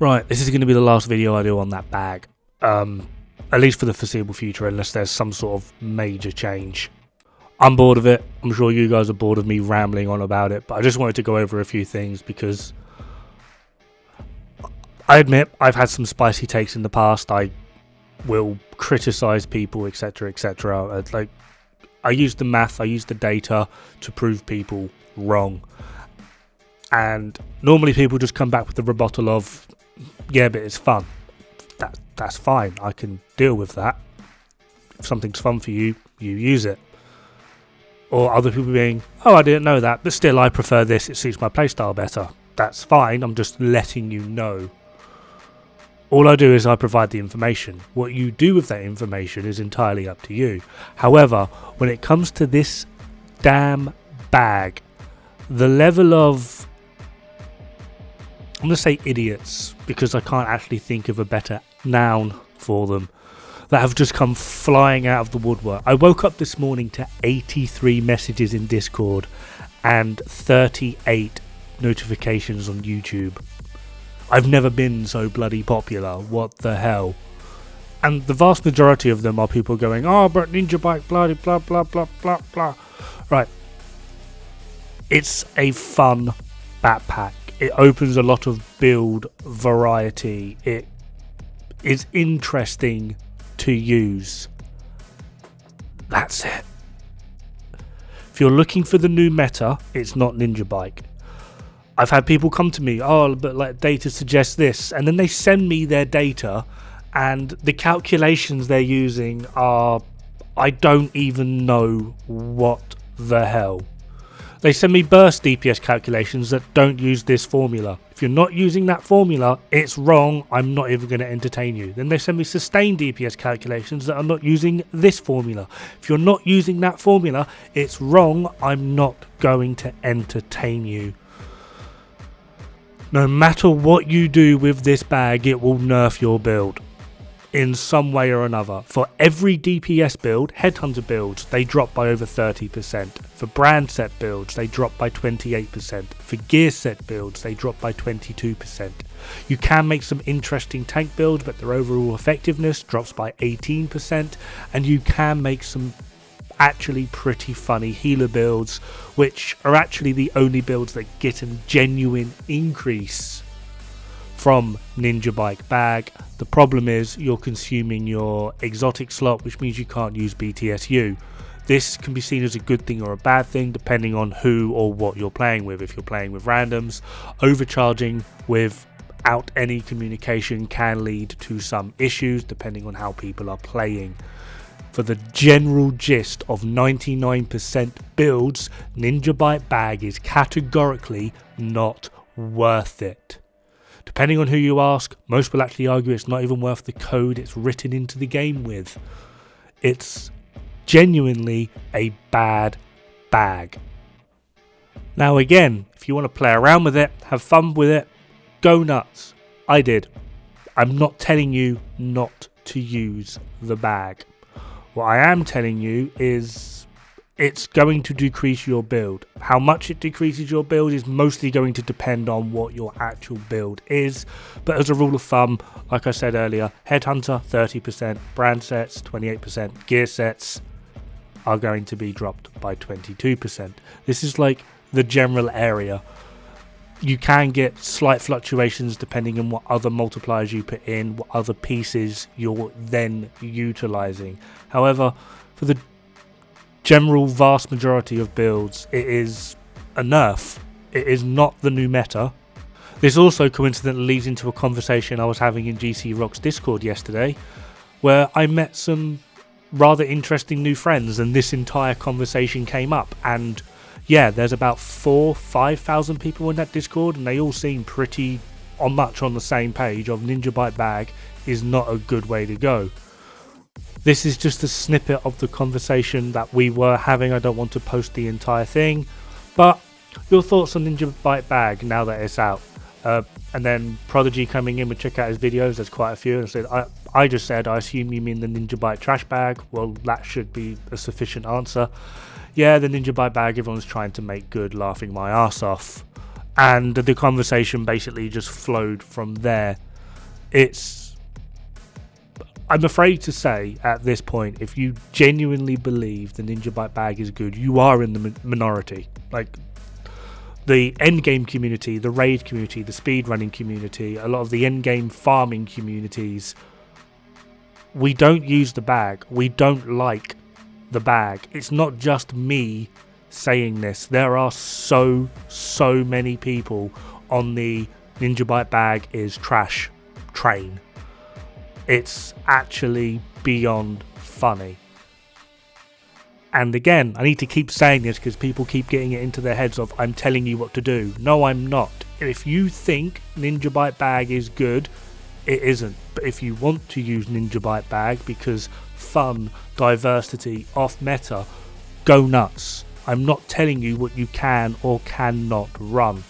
Right, this is going to be the last video I do on that bag. At least for the foreseeable future, unless there's some sort of major change. I'm bored of it. I'm sure you guys are bored of me rambling on about it, but I just wanted to go over a few things because I admit I've had some spicy takes in the past. I will criticize people, etc., etc. Like, I use the math, I use the data to prove people wrong. And normally people just come back with the rebuttal of, yeah, but it's fun. That's fine. I can deal with that. If something's fun for you, you use it. Or other people being, oh, I didn't know that, but still I prefer this. It suits my playstyle better. That's fine. I'm just letting you know. All I do is I provide the information. What you do with that information is entirely up to you. However, when it comes to this damn bag, the level of, I'm going to say idiots, because I can't actually think of a better noun for them, that have just come flying out of the woodwork. I woke up this morning to 83 messages in Discord and 38 notifications on YouTube. I've never been so bloody popular. What the hell? And the vast majority of them are people going, oh, but NinjaBike, blah, blah, blah, blah, blah, blah. Right. It's a fun backpack. It opens a lot of build variety. It is interesting to use. That's it. If you're looking for the new meta, it's not NinjaBike. I've had people come to me, oh, but like data suggests this, and then they send me their data, and the calculations they're using are, I don't even know what the hell. They send me burst DPS calculations that don't use this formula. If you're not using that formula, it's wrong. I'm not even going to entertain you. Then they send me sustained DPS calculations that are not using this formula. If you're not using that formula, it's wrong. I'm not going to entertain you. No matter what you do with this bag, it will nerf your build in some way or another. For every DPS build, Headhunter builds, they drop by over 30%. For brand set builds, they drop by 28%. For gear set builds, they drop by 22%. You can make some interesting tank builds, but their overall effectiveness drops by 18%. And you can make some actually pretty funny healer builds, which are actually the only builds that get a genuine increase from NinjaBike bag. The problem is you're consuming your exotic slot, which means you can't use BTSU. This can be seen as a good thing or a bad thing depending on who or what you're playing with. If you're playing with randoms, overcharging without any communication can lead to some issues depending on how people are playing. For the general gist of 99% builds, NinjaBike bag is categorically not worth it. Depending on who you ask, most will actually argue it's not even worth the code it's written into the game with. It's genuinely a bad bag. Now again, if you want to play around with it, have fun with it, go nuts. I did. I'm not telling you not to use the bag. What I am telling you is it's going to decrease your build. How much it decreases your build is mostly going to depend on what your actual build is. But as a rule of thumb, like I said earlier, Headhunter 30%, brand sets 28%, gear sets are going to be dropped by 22%. This is like the general area. You can get slight fluctuations depending on what other multipliers you put in, what other pieces you're then utilizing. However, for the general vast majority of builds, it is a nerf. It is not the new meta. This also coincidentally leads into a conversation I was having in GC Rock's Discord yesterday, where I met some rather interesting new friends, and this entire conversation came up. And yeah, there's about 4,000-5,000 people in that Discord, and they all seem pretty much on the same page of NinjaBike bag is not a good way to go. This is just a snippet of the conversation that we were having. I don't want to post the entire thing, but your thoughts on NinjaBike bag now that it's out. And then Prodigy coming in would check out his videos. There's quite a few. And said, I just said, I assume you mean the NinjaBike trash bag. Well, that should be a sufficient answer. Yeah, the NinjaBike bag, everyone's trying to make good, laughing my ass off. And the conversation basically just flowed from there. I'm afraid to say at this point, if you genuinely believe the NinjaBike bag is good, you are in the minority. Like, the endgame community, the raid community, the speedrunning community, a lot of the endgame farming communities, we don't use the bag. We don't like the bag. It's not just me saying this. There are so many people on the NinjaBike bag is trash train. It's actually beyond funny. And again, I need to keep saying this because people keep getting it into their heads of I'm telling you what to do. No, I'm not. If you think NinjaBike bag is good, it isn't. But if you want to use NinjaBike bag because fun, diversity, off meta, go nuts. I'm not telling you what you can or cannot run.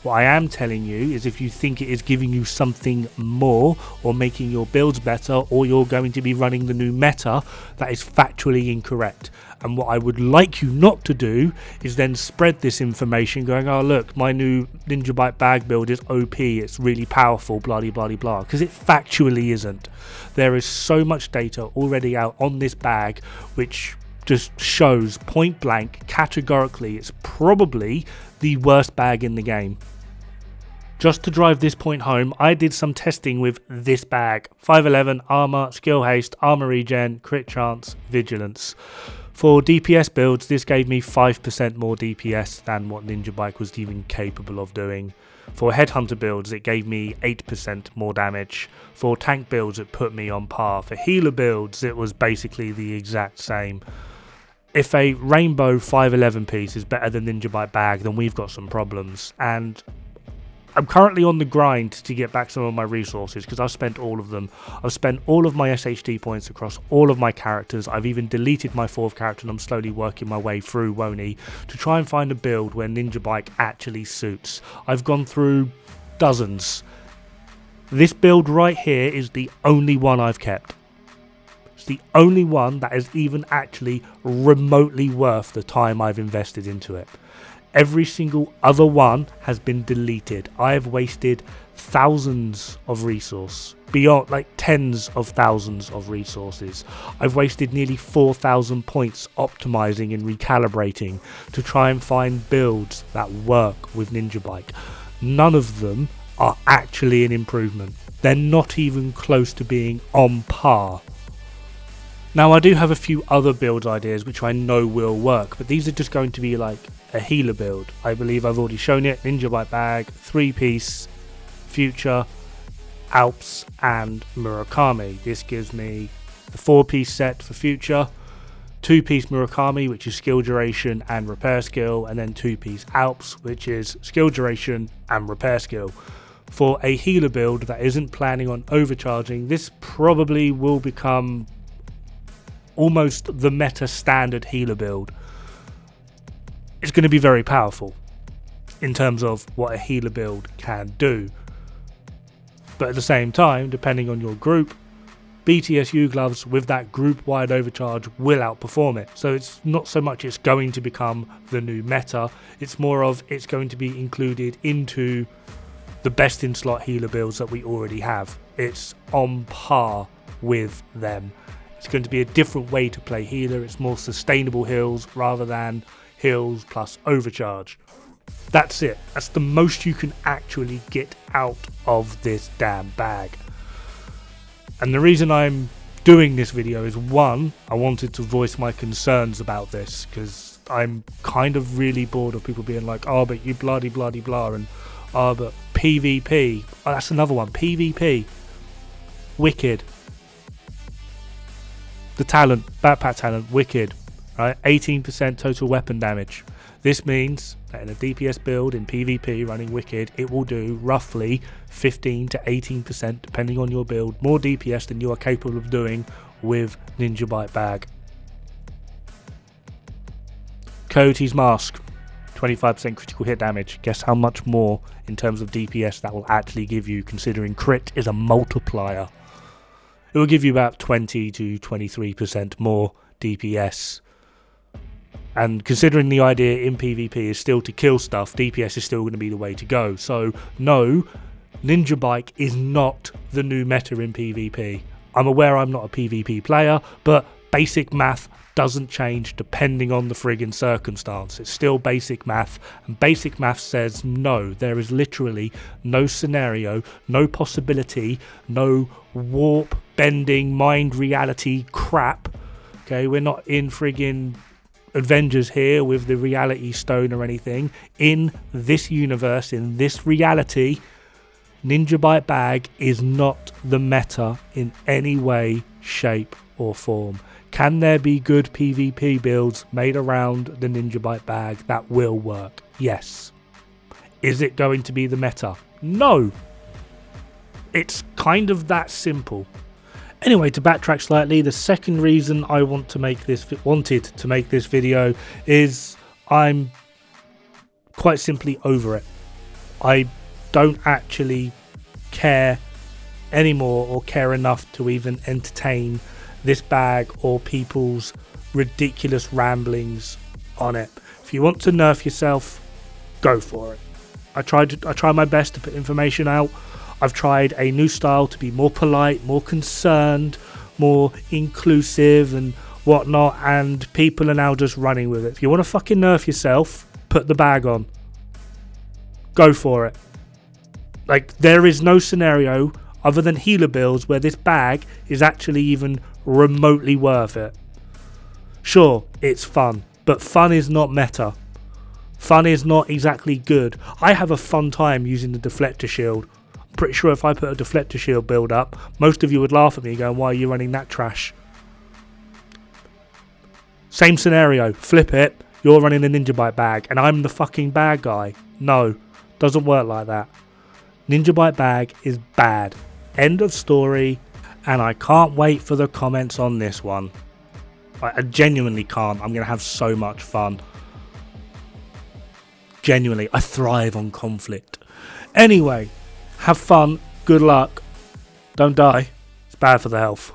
What I am telling you is if you think it is giving you something more or making your builds better or you're going to be running the new meta, that is factually incorrect. And what I would like you not to do is then spread this information going, oh look, my new NinjaBike bag build is OP, it's really powerful, blah blah blah blah, because it factually isn't. There is so much data already out on this bag which just shows point blank, categorically, it's probably the worst bag in the game. Just to drive this point home, I did some testing with this bag. 511, armor, skill haste, armor regen, crit chance, vigilance. For DPS builds, this gave me 5% more DPS than what NinjaBike was even capable of doing. For headhunter builds, it gave me 8% more damage. For tank builds, it put me on par. For healer builds, it was basically the exact same. If a rainbow 511 piece is better than NinjaBike bag, then we've got some problems. And I'm currently on the grind to get back some of my resources because I've spent all of them. I've spent all of my SHD points across all of my characters. I've even deleted my 4th character and I'm slowly working my way through Woney to try and find a build where NinjaBike actually suits. I've gone through dozens. This build right here is the only one I've kept. It's the only one that is even actually remotely worth the time I've invested into it. Every single other one has been deleted. I have wasted thousands of resource, beyond like tens of thousands of resources. I've wasted nearly 4,000 points optimizing and recalibrating to try and find builds that work with NinjaBike. None of them are actually an improvement. They're not even close to being on par. Now I do have a few other build ideas which I know will work, but these are just going to be like a healer build. I believe I've already shown it. NinjaBike bag, 3-piece, Future, Alps and Murakami. This gives me the 4-piece set for Future, 2-piece Murakami which is skill duration and repair skill, and then 2-piece Alps which is skill duration and repair skill. For a healer build that isn't planning on overcharging, this probably will become almost the meta standard healer build. It's going to be very powerful in terms of what a healer build can do. But at the same time, depending on your group, BTSU gloves with that group wide overcharge will outperform it. So it's not so much it's going to become the new meta, it's more of it's going to be included into the best in slot healer builds that we already have. It's on par with them. It's going to be a different way to play healer. It's more sustainable heals rather than heals plus overcharge. That's it. That's the most you can actually get out of this damn bag. And the reason I'm doing this video is, one, I wanted to voice my concerns about this because I'm kind of really bored of people being like, oh, but you bloody blah, and oh, but PvP. Oh, that's another one. PvP. Wicked. The talent, backpack talent, wicked, right? 18% total weapon damage. This means that in a DPS build in PvP running wicked, it will do roughly 15 to 18%, depending on your build, more DPS than you are capable of doing with NinjaBike bag. Coyote's Mask, 25% critical hit damage. Guess how much more in terms of DPS that will actually give you, considering crit is a multiplier. It will give you about 20 to 23% more DPS. And considering the idea in PvP is still to kill stuff, DPS is still going to be the way to go. So no, NinjaBike is not the new meta in PvP. I'm aware I'm not a PvP player, but basic math doesn't change depending on the friggin' circumstance. It's still basic math, and basic math says no, there is literally no scenario, no possibility, no warp, bending, mind reality crap. Okay, we're not in friggin' Avengers here with the reality stone or anything. In this universe, in this reality, NinjaBike Bag is not the meta in any way, shape or form. Can there be good PvP builds made around the NinjaBike Bag that will work? Yes. Is it going to be the meta? No. It's kind of that simple. Anyway, to backtrack slightly, the second reason I wanted to make this video is I'm quite simply over it. I don't actually care anymore or care enough to even entertain this bag or people's ridiculous ramblings on it. If you want to nerf yourself, go for it. I try my best to put information out. I've tried a new style to be more polite, more concerned, more inclusive and whatnot, and people are now just running with it. If you want to fucking nerf yourself, put the bag on. Go for it. Like, there is no scenario other than healer builds where this bag is actually even remotely worth it. Sure, it's fun, but fun is not meta. Fun is not exactly good. I have a fun time using the deflector shield. I'm pretty sure if I put a deflector shield build up, most of you would laugh at me going, why are you running that trash? Same scenario, flip it, you're running the NinjaBike Bag and I'm the fucking bad guy. No, doesn't work like that. NinjaBike Bag is bad. End of story. And I can't wait for the comments on this one. I genuinely can't. I'm going to have so much fun. Genuinely, I thrive on conflict. Anyway, have fun. Good luck. Don't die. It's bad for the health.